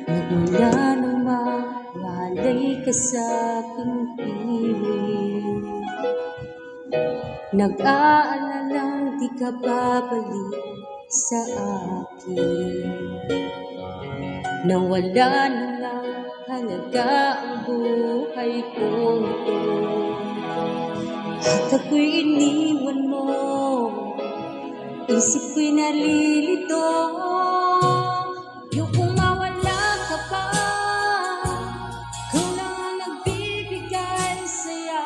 Magmula nang mawalay ka sa'king piling, nag-aalalang di ka babalik sa akin. Nang wala na nga halaga ang buhay kong ito, at ako'y iniwan mo, isip ko'y nalilito. Yung mawala ka pa, ikaw lang ang nagbibigay saya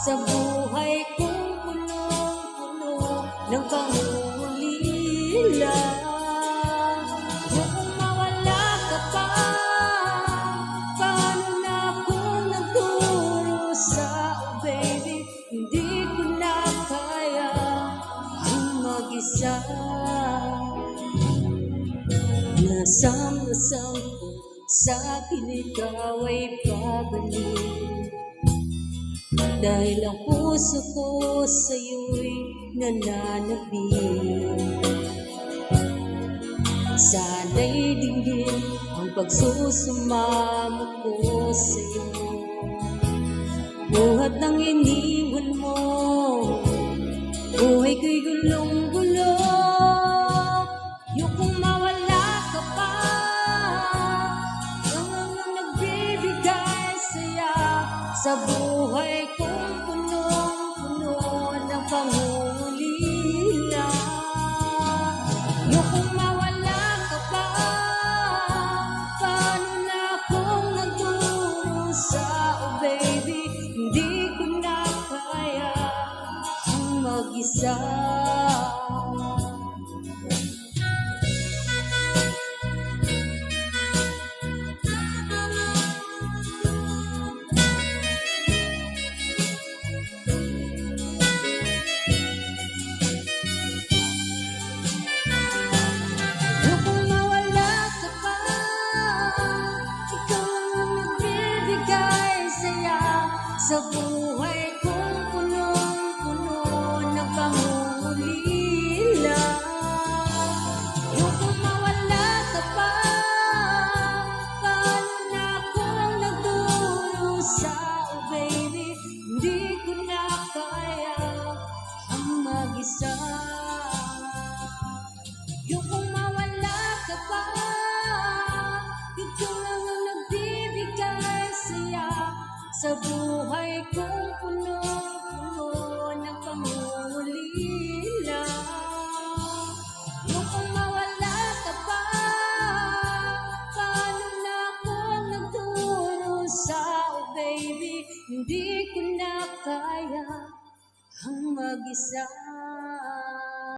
sa buhay kong punong-puno ng pangungulila. Yung mawala ka pa, paano na akong nagdurusa? Oh baby, hindi ko na kaya ang mag-isa. Nasam-nasam ko sa'kin ikaw ay babalik, dahil ang puso ko sa'yo'y nananabik. Sana'y dinggin ang pagsusumamo ko sa'yo, buhat ng iniwan mo, buhay ko'y gulong-gulo. Yung kung mawala ka pa, ang nagbibigay saya sa buhay kong punong-puno ng pangungulila. Yung kung mawala ka pa, paano na akong nagdurusa? Oh baby, hindi ko na kaya ang mag-isa. Sa buhay kong punong-puno ng pangungulila. Yung kung mawala ka pa, paano na akong nagdurusa? Oh baby, hindi ko na kaya ang mag-isa. Yung kung mawala ka pa, ikaw lang ang nagbibigay saya sa buhay kong punong-puno ng pangungulila. Yung kung mawala ka pa, paano na akong nagdurusa? Oh baby, hindi ko na kaya ang mag-isa.